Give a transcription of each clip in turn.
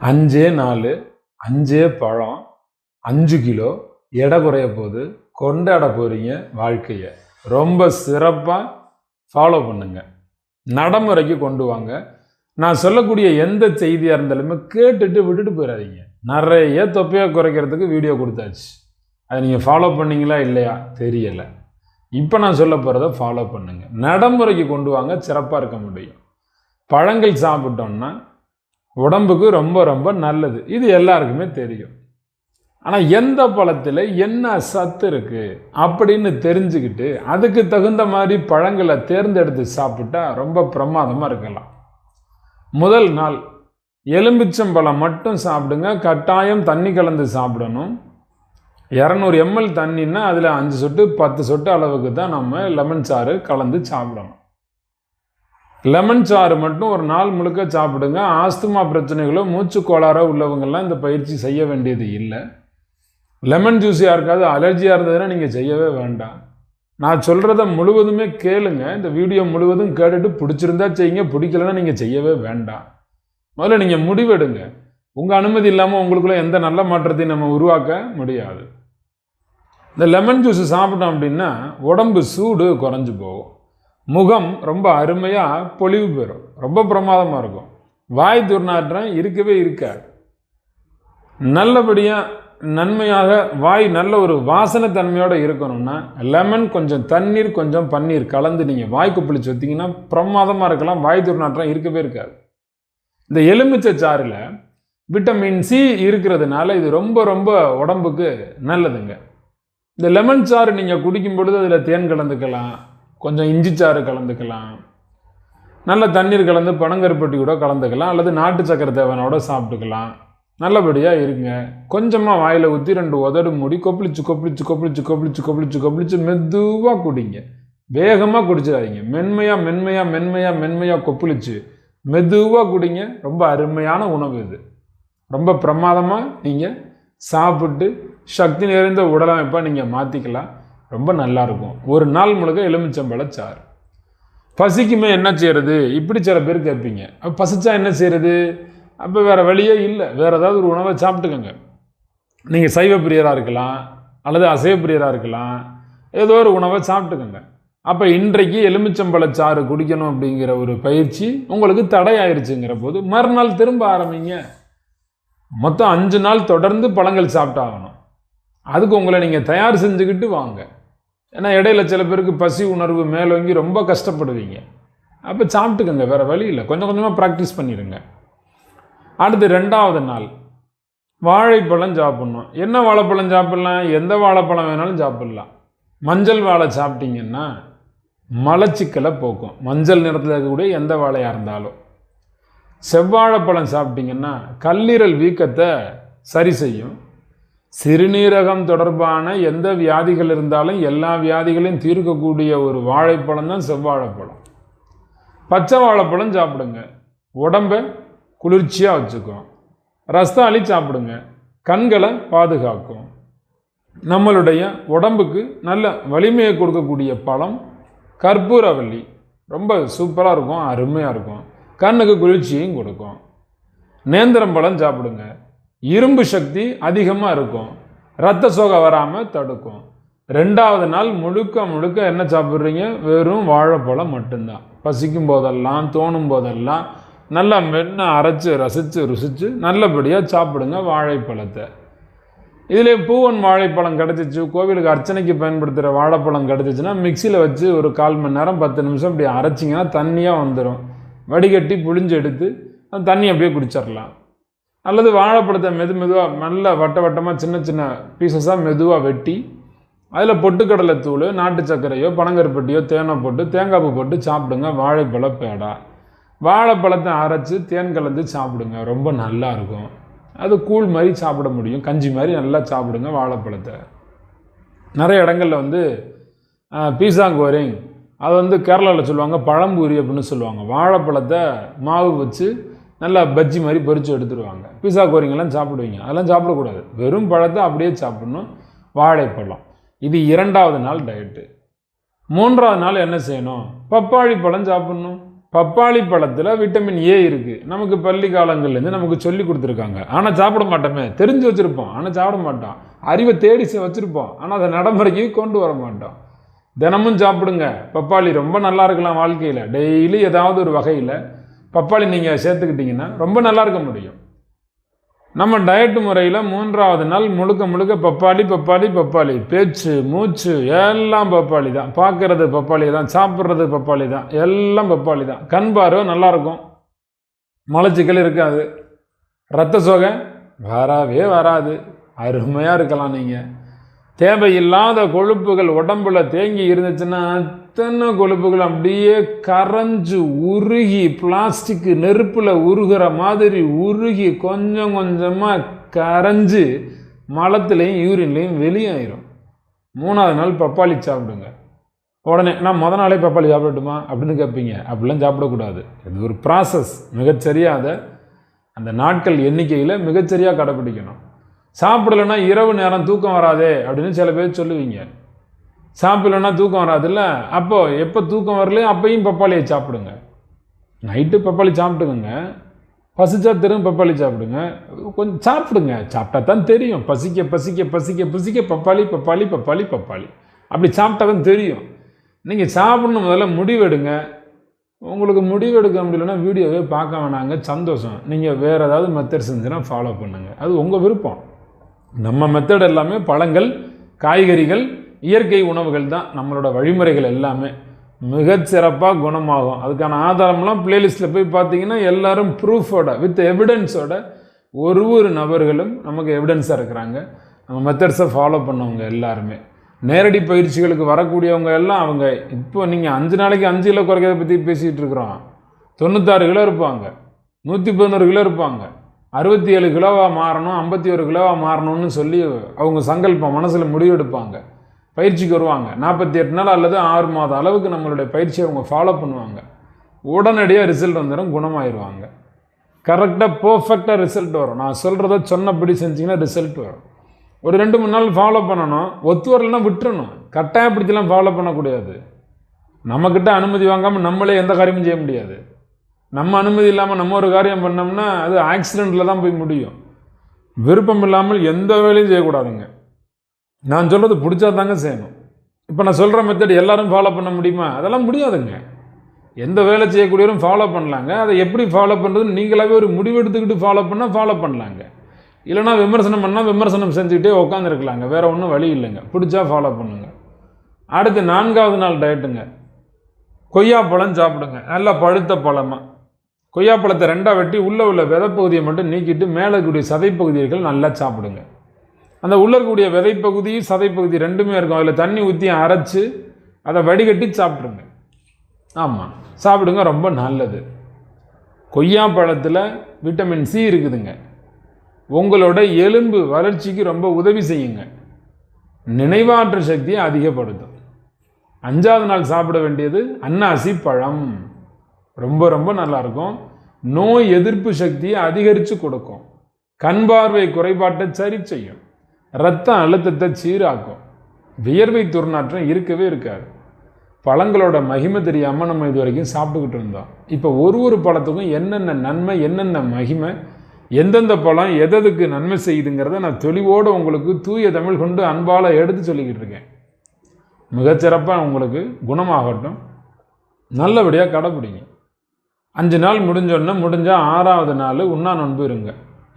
5 நாள் 5 பழம் 5 கிலோ எடை குறைய போது கொண்டாட போகிறீங்க வாழ்க்கையை. ரொம்ப சிறப்பாக ஃபாலோ பண்ணுங்க, நடைமுறைக்கு கொண்டு வாங்க. நான் சொல்லக்கூடிய எந்த செய்தியாக இருந்தாலுமே கேட்டுட்டு விட்டுட்டு போயிடாதீங்க. நிறைய தொப்பையை குறைக்கிறதுக்கு வீடியோ கொடுத்தாச்சு, அதை நீங்கள் ஃபாலோ பண்ணீங்களா இல்லையா தெரியலை. இப்போ நான் சொல்ல போகிறத ஃபாலோ பண்ணுங்க, நடைமுறைக்கு கொண்டு வாங்க, சிறப்பாக இருக்க முடியும். பழங்கள் சாப்பிட்டோம்னா உடம்புக்கு ரொம்ப ரொம்ப நல்லது, இது எல்லாருக்குமே தெரியும். ஆனால் எந்த பழத்தில் என்ன சத்து இருக்குது அப்படின்னு தெரிஞ்சுக்கிட்டு அதுக்கு தகுந்த மாதிரி பழங்களை தேர்ந்தெடுத்து சாப்பிட்டா ரொம்ப பிரமாதமாக இருக்கலாம். முதல் நாள் எலும்பிச்சம்பழம் மட்டும் சாப்பிடுங்க, கட்டாயம் தண்ணி கலந்து சாப்பிடணும். 200 ml தண்ணின்னா அதில் 5 சொட்டு 10 சொட்டு அளவுக்கு தான் நம்ம லெமன் சாறு கலந்து சாப்பிடணும். லெமன் சாறு மட்டும் ஒரு நாள் முழுக்க சாப்பிடுங்க. ஆஸ்துமா பிரச்சனைகளோ மூச்சு கோளாறோ உள்ளவங்கெல்லாம் இந்த பயிற்சி செய்ய வேண்டியது இல்லை. லெமன் ஜூஸ் யாருக்காவது அலர்ஜியாக இருந்ததுன்னா நீங்கள் செய்யவே வேண்டாம். நான் சொல்கிறத முழுவதுமே கேளுங்க, இந்த வீடியோ முழுவதும் கேட்டுட்டு பிடிச்சிருந்தா செய்யுங்க, பிடிக்கலன்னா நீங்கள் செய்யவே வேண்டாம். முதல்ல நீங்கள் முடிவெடுங்க. உங்கள் அனுமதி இல்லாமல் உங்களுக்குள்ள எந்த நல்ல மாற்றத்தையும் நம்ம உருவாக்க முடியாது. இந்த லெமன் ஜூஸ் சாப்பிட்டோம் அப்படின்னா உடம்பு சூடு குறைஞ்சி போகும், முகம் ரொம்ப அருமையாக பொலிவு பெறும், ரொம்ப பிரமாதமாக இருக்கும். வாய் துர்நாற்றம் இருக்கவே இருக்காது. நல்லபடியாக நன்மையாக வாய் நல்ல ஒரு வாசனை தன்மையோடு இருக்கணும்னா லெமன் கொஞ்சம் தண்ணீர் கொஞ்சம் பன்னீர் கலந்து நீங்கள் வாய்க்கு பிடிச்சி வச்சிங்கன்னா பிரமாதமாக இருக்கலாம், வாய் துர்நாற்றம் இருக்கவே இருக்காது. இந்த எலுமிச்சை சாறில் விட்டமின் சி இருக்கிறதுனால இது ரொம்ப ரொம்ப உடம்புக்கு நல்லதுங்க. இந்த லெமன் சாறு நீங்கள் குடிக்கும் பொழுது அதில் தேன் கலந்துக்கலாம், கொஞ்சம் இஞ்சி சாறு கலந்துக்கலாம், நல்ல தண்ணீர் கலந்து பனங்கருப்பட்டி கூட கலந்துக்கலாம், அல்லது நாட்டு சக்கரை தேவனோட சாப்பிட்டுக்கலாம். நல்லபடியாக இருங்க. கொஞ்சமாக வாயில் ஊற்றி 2 உதடு மூடி கொப்பளிச்சு கொப்பளிச்சு கொப்பளிச்சு கொப்பளிச்சு கொப்பளிச்சு கொப்பளிச்சு மெதுவாக குடிங்க. வேகமாக குடிச்சிடாதீங்க, மென்மையாக மென்மையாக மென்மையாக மென்மையாக கொப்பளிச்சு மெதுவாக குடிங்க. ரொம்ப அருமையான உணவு இது, ரொம்ப பிரமாதமாக நீங்கள் சாப்பிட்டு சக்தி நிறைந்த உடலமைப்பாக நீங்கள் மாற்றிக்கலாம், ரொம்ப நல்லாயிருக்கும். ஒரு நாள் முழுக்க எலுமிச்சம்பழச்சாறு. பசிக்குமே என்ன செய்கிறது இப்படி சில பேர் கேட்பீங்க. பசிச்சா என்ன செய்கிறது? அப்போ வேறு வழியே இல்லை, வேறு ஏதாவது ஒரு உணவை சாப்பிட்டுக்கோங்க. நீங்கள் சைவ பிரியராக இருக்கலாம் அல்லது அசைவ பிரியராக இருக்கலாம், ஏதோ ஒரு உணவை சாப்பிட்டுக்கோங்க. அப்போ இன்றைக்கு எலுமிச்சம்பழச்சாறு குடிக்கணும் அப்படிங்கிற ஒரு பயிற்சி உங்களுக்கு தடையாயிருச்சுங்கிற போது மறுநாள் திரும்ப ஆரம்பிங்க. மொத்தம் 5 நாள் தொடர்ந்து பழங்கள் சாப்பிட்டாகணும். அதுக்கு உங்களை நீங்கள் தயார் செஞ்சுக்கிட்டு வாங்க. ஏன்னா இடையில சில பேருக்கு பசி உணர்வு மேலோங்கி ரொம்ப கஷ்டப்படுவீங்க. அப்போ சாப்பிட்டுக்கோங்க, வேறு வழி இல்லை, கொஞ்சம் கொஞ்சமாக ப்ராக்டிஸ் பண்ணிடுங்க. அடுத்து 2வது நாள் வாழைப்பழம் சாப்பிட்ணும். என்ன வாழைப்பழம் சாப்பிட்லாம்? எந்த வாழைப்பழம் வேணாலும் சாப்பிட்லாம். மஞ்சள் வாழை சாப்பிட்டீங்கன்னா மலச்சிக்கலை போக்கும், மஞ்சள் நிறத்தில் இருக்கக்கூடிய எந்த வாழையாக இருந்தாலும். செவ்வாழைப்பழம் சாப்பிட்டீங்கன்னா கல்லீரல் வீக்கத்தை சரி செய்யும். சிறுநீரகம் தொடர்பான எந்த வியாதிகள் இருந்தாலும் எல்லா வியாதிகளையும் தீர்க்கக்கூடிய ஒரு வாழைப்பழம் தான் செவ்வாழைப்பழம். பச்சை வாழைப்பழம் சாப்பிடுங்க, உடம்பை குளிர்ச்சியாக வச்சுக்கும். ரஸ்தாளி சாப்பிடுங்க, கண்களை பாதுகாக்கும். நம்மளுடைய உடம்புக்கு நல்ல வலிமையை கொடுக்கக்கூடிய பழம் கற்பூரவள்ளி, ரொம்ப சூப்பராக இருக்கும், அருமையாக இருக்கும், கண்ணுக்கு குளிர்ச்சியையும் கொடுக்கும். நேந்திரம் பழம் சாப்பிடுங்க, இரும்பு சக்தி அதிகமாக இருக்கும், இரத்த சோகை வராமல் தடுக்கும். 2வது நாள் முழுக்க முழுக்க என்ன சாப்பிட்றீங்க? வெறும் வாழைப்பழம் மட்டும்தான். பசிக்கும் போதெல்லாம் தோணும் போதெல்லாம் நல்லா மென்று அரைச்சி ரசித்து ருசித்து நல்லபடியாக சாப்பிடுங்க வாழைப்பழத்தை. இதிலே பூவன் வாழைப்பழம் கிடச்சிச்சு, கோவிலுக்கு அர்ச்சனைக்கு பயன்படுத்துகிற வாழைப்பழம் கிடச்சிச்சின்னா மிக்சியில் வச்சு ஒரு 1/4 மணி நேரம் 10 நிமிஷம் இப்படி அரைச்சிங்கன்னா தண்ணியாக வந்துடும். வடிகட்டி புழிஞ்சு எடுத்து அந்த தண்ணி அப்படியே குடிச்சிடலாம். அல்லது வாழைப்பழத்தை மெதுவாக நல்ல வட்ட வட்டமாக சின்ன சின்ன பீசஸாக மெதுவாக வெட்டி அதில் பொட்டுக்கடலை தூள், நாட்டு சர்க்கரையோ பனங்கருப்பட்டியோ தேனை போட்டு தேங்காய் பூ போட்டு சாப்பிடுங்க. வாழைப்பழ பேடா. வாழைப்பழத்தை அரைச்சி தேன் கலந்து சாப்பிடுங்க, ரொம்ப நல்லா இருக்கும். அது கூழ் மாதிரி சாப்பிட முடியும், கஞ்சி மாதிரி நல்லா சாப்பிடுங்க வாழைப்பழத்தை. நிறைய இடங்களில் வந்து பீஸா கோரிங், அது வந்து கேரளாவில் சொல்லுவாங்க பழம்பூரி அப்படின்னு சொல்லுவாங்க. வாழைப்பழத்தை மாவு வச்சு நல்லா பஜ்ஜி மாதிரி பொரித்து எடுத்துடுவாங்க. பீஸா கோரிங்கெல்லாம் சாப்பிடுவீங்க, அதெல்லாம் சாப்பிடக்கூடாது, வெறும் பழத்தை அப்படியே சாப்பிடணும், வாழைப்பழம். இது 2வது நாள் டயட்டு. 3வது நாள் என்ன செய்யணும்? பப்பாளி பழம் சாப்பிடணும். பப்பாளி பழத்தில் விட்டமின் ஏ இருக்குது. நமக்கு பள்ளி காலங்கள்லேருந்து நமக்கு சொல்லி கொடுத்துருக்காங்க. ஆனால் சாப்பிட மாட்டோமே, தெரிஞ்சு வச்சுருப்போம் ஆனால் சாப்பிட மாட்டோம். அறிவை தேடி வச்சுருப்போம் ஆனால் அதை நடைமுறைக்கு கொண்டு வர மாட்டோம். தினமும் சாப்பிடுங்க. பப்பாளி ரொம்ப நல்லா இருக்கலாம் வாழ்க்கையில். டெய்லி ஏதாவது ஒரு வகையில் பப்பாளி நீங்கள் சேர்த்துக்கிட்டிங்கன்னா ரொம்ப நல்லா இருக்க முடியும். நம்ம டயட் முறையில் 3வது நாள் முழுக்க முழுக்க பப்பாளி பப்பாளி பப்பாளி. பேச்சு மூச்சு எல்லாம் பப்பாளி தான். பார்க்குறது பப்பாளி தான், சாப்பிட்றது பப்பாளி தான், எல்லாம் பப்பாளி தான். கண் பார்வை நல்லாயிருக்கும், மலச்சிக்கல் இருக்காது, இரத்த சோகை வரவே வராது, அருமையாக இருக்கலாம். நீங்கள் தேவையில்லாத கொழுப்புகள் உடம்புல தேங்கி இருந்துச்சுன்னா அத்தனை கொழுப்புகள் அப்படியே கரைஞ்சு உருகி பிளாஸ்டிக்கு நெருப்பில் உருகிற மாதிரி உருகி கொஞ்சம் கொஞ்சமாக கரைஞ்சு மலத்துலேயும் யூரின்லேயும் வெளியாயிரும். 3வது நாள் பப்பாளி சாப்பிடுங்க. உடனே நான் முத நாளே பப்பாளி சாப்பிடட்டுமா அப்படின்னு கேட்பீங்க. அப்படிலாம் சாப்பிடக்கூடாது. இது ஒரு ப்ராசஸ். மிகச்சரியாக அதை அந்த நாட்கள் எண்ணிக்கையில் மிகச்சரியாக கடைப்பிடிக்கணும். சாப்பிடலைன்னா இரவு நேரம் தூக்கம் வராதே அப்படின்னு சில பேர் சொல்லுவீங்க. சாப்பிடலைன்னா தூக்கம் வராதுல்ல, அப்போது எப்போ தூக்கம் வரலையோ அப்பையும் பப்பாளியை சாப்பிடுங்க. நைட்டு பப்பாளி சாப்பிட்டுக்குங்க, பசிச்சா திரும்ப பப்பாளி சாப்பிடுங்க. கொஞ்சம் சாப்பிடுங்க, சாப்பிட்டா தான் தெரியும். பசிக்க பசிக்க பசிக்க பசிக்க பப்பாளி பப்பாளி பப்பாளி பப்பாளி அப்படி சாப்பிட்டா தான் தெரியும். நீங்கள் சாப்பிடணும் முதல்ல முடிவெடுங்க. உங்களுக்கு முடிவெடுக்க முடியலன்னா வீடியோவே பார்க்க வேணாங்க, சந்தோஷம். நீங்கள் வேறு ஏதாவது மெத்தட் செஞ்சுன்னா ஃபாலோ பண்ணுங்கள், அது உங்கள் விருப்பம். நம்ம மெத்தட் எல்லாமே பழங்கள், காய்கறிகள், இயற்கை உணவுகள் தான். நம்மளோட வழிமுறைகள் எல்லாமே மிகச்சிறப்பாக குணமாகும். அதுக்கான ஆதாரம்லாம் பிளேலிஸ்ட்டில் போய் பார்த்தீங்கன்னா எல்லோரும் ப்ரூஃபோட வித் எவிடன்ஸோட ஒரு நபர்களும் நமக்கு எவிடன்ஸாக இருக்கிறாங்க. நம்ம மெத்தட்ஸை ஃபாலோ பண்ணவங்க எல்லாருமே. நேரடி பயிற்சிகளுக்கு வரக்கூடியவங்க எல்லாம் அவங்க இப்போ நீங்கள் 5 நாளைக்கு 5 கிலோ குறைக்கிறத பற்றி பேசிகிட்டு இருக்கிறோம். 96 கிலோ இருப்பாங்க, 111 கிலோ இருப்பாங்க, 67 கிலோவாக மாறணும், 51 கிலோவாக மாறணும்னு சொல்லி அவங்க சங்கல்பம் மனசில் முடிவெடுப்பாங்க. பயிற்சிக்கு வருவாங்க. 48 நாள் அல்லது 6 மாத அளவுக்கு நம்மளுடைய பயிற்சியை அவங்க ஃபாலோ பண்ணுவாங்க. உடனடியாக ரிசல்ட் வந்துடும், குணமாயிருவாங்க. கரெக்டாக பர்ஃபெக்டாக ரிசல்ட் வரும். நான் சொல்கிறத சொன்னபடி செஞ்சிங்கன்னா ரிசல்ட் வரும். ஒரு 2-3 நாள் ஃபாலோ பண்ணணும். ஒத்து வரலைன்னா விட்டுறணும். கட்டாயப்படுத்திலாம் ஃபாலோ பண்ணக்கூடாது. நம்மக்கிட்ட அனுமதி வாங்காமல் நம்மளே எந்த காரியமும் செய்ய முடியாது. நம்ம அனுமதி இல்லாமல் நம்ம ஒரு காரியம் பண்ணோம்னா அது ஆக்சிடெண்ட்டில் தான் போய் முடியும். விருப்பம் இல்லாமல் எந்த வேலையும் செய்யக்கூடாதுங்க. நான் சொல்கிறது பிடிச்சா தாங்க செய்யணும். இப்போ நான் சொல்கிற மெத்தட் எல்லோரும் ஃபாலோ பண்ண முடியுமா? அதெல்லாம் முடியாதுங்க. எந்த வேலை செய்யக்கூடியவரும் ஃபாலோ பண்ணலாங்க. அதை எப்படி ஃபாலோ பண்ணுறதுன்னு நீங்களாகவே ஒரு முடிவெடுத்துக்கிட்டு ஃபாலோ பண்ணால் ஃபாலோ பண்ணலாங்க. இல்லைனா விமர்சனம் பண்ணால் விமர்சனம் செஞ்சுக்கிட்டே உட்காந்துருக்கலாங்க. வேறு ஒன்றும் வழி இல்லைங்க. பிடிச்சா ஃபாலோ பண்ணுங்கள். அடுத்து 4வது நாள் டயட்டுங்க. கொய்யாப்பழம் சாப்பிடுங்க, நல்லா பழுத்த பழமாக. கொய்யாப்பழத்தை 2ஆக வெட்டி உள்ளே உள்ள விதைப்பகுதியை மட்டும் நீக்கிட்டு மேலே இருக்கக்கூடிய சதைப்பகுதிகள் நல்லா சாப்பிடுங்க. அந்த உள்ளே இருக்கக்கூடிய விதைப்பகுதி சதைப்பகுதி ரெண்டுமே இருக்கும். அதில் தண்ணி ஊற்றி அரைச்சி அதை வடிகட்டி சாப்பிடுங்க. ஆமாம், சாப்பிடுங்க, ரொம்ப நல்லது. கொய்யாப்பழத்தில் விட்டமின் சி இருக்குதுங்க. உங்களோட எலும்பு வளர்ச்சிக்கு ரொம்ப உதவி செய்யுங்க. நினைவாற்றல் சக்தியை அதிகப்படுத்தும். 5வது நாள் சாப்பிட வேண்டியது அன்னாசி பழம். ரொம்ப ரொம்ப நல்லாயிருக்கும். நோய் எதிர்ப்பு சக்தியை அதிகரித்து கொடுக்கும். கண் பார்வை குறைபாட்டை சரி செய்யும். இரத்த அழுத்தத்தை சீராக்கும். வியர்வை துர்நாற்றம் இருக்கவே இருக்காது. பழங்களோட மகிமை தெரியாமல் நம்ம இது வரைக்கும் சாப்பிட்டுக்கிட்டு இருந்தோம். இப்போ ஒரு பழத்துக்கும் என்னென்ன நன்மை, என்னென்ன மகிமை, எந்தெந்த பழம் எதுக்கு நன்மை செய்யுதுங்கிறத நான் தெளிவோடு உங்களுக்கு தூய தமிழ் கொண்டு அன்பால் எடுத்து சொல்லிக்கிட்டு இருக்கேன். மிகச்சிறப்பாக உங்களுக்கு குணமாகட்டும். நல்லபடியாக கடைப்பிடிங்க. 5 நாள் முடிஞ்சோடனே முடிஞ்சால் 6வது நாள் உண்ணா நோன்பு இருங்க.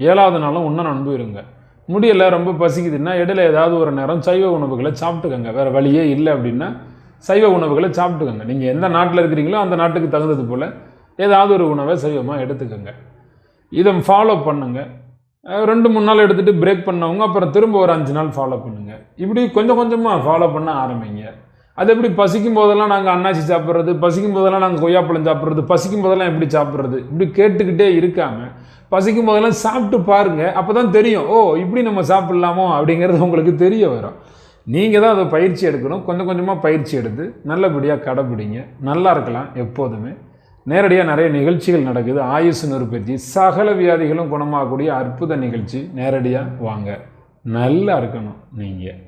7வது நாளும் உண்ணா நோன்பு இருங்க. முடியலை, ரொம்ப பசிக்குதுன்னா இடையில ஏதாவது ஒரு நேரம் சைவ உணவுகளை சாப்பிட்டுக்கோங்க. வேறு வழியே இல்லை அப்படின்னா சைவ உணவுகளை சாப்பிட்டுக்கோங்க. நீங்கள் எந்த நாட்டில் இருக்கிறீங்களோ அந்த நாட்டுக்கு தகுந்தது போல் ஏதாவது ஒரு உணவை சைவமாக எடுத்துக்கோங்க. இதை ஃபாலோ பண்ணுங்கள். 2-3 நாள் எடுத்துகிட்டு பிரேக் பண்ணவங்க அப்புறம் திரும்ப ஒரு 5 நாள் ஃபாலோ பண்ணுங்கள். இப்படி கொஞ்சம் கொஞ்சமாக ஃபாலோ பண்ண ஆரம்பிங்க. அது எப்படி பசிக்கும் போதெல்லாம் நாங்கள் அன்னாசி சாப்பிட்றது, பசிக்கும் போதெல்லாம் நாங்கள் கொய்யாப்பழம் சாப்பிட்றது, பசிக்கும் போதெல்லாம் எப்படி சாப்பிட்றது, இப்படி கேட்டுக்கிட்டே இருக்காமல் பசிக்கும் போதெல்லாம் சாப்பிட்டு பாருங்கள். அப்போ தான் தெரியும், ஓ இப்படி நம்ம சாப்பிட்லாமோ அப்படிங்கிறது உங்களுக்கு தெரிய வரும். நீங்கள் தான் அதை பயிற்சி எடுக்கணும். கொஞ்சம் கொஞ்சமாக பயிற்சி எடுத்து நல்லபடியாக கடைப்பிடிங்க. நல்லா இருக்கலாம். எப்போதுமே நேரடியாக நிறைய நிகழ்ச்சிகள் நடக்குது. ஆயுசு நூறுபேச்சு சகல வியாதிகளும் குணமாகக்கூடிய அற்புத நிகழ்ச்சி. நேரடியாக வாங்க, நல்லா இருக்கணும் நீங்கள்.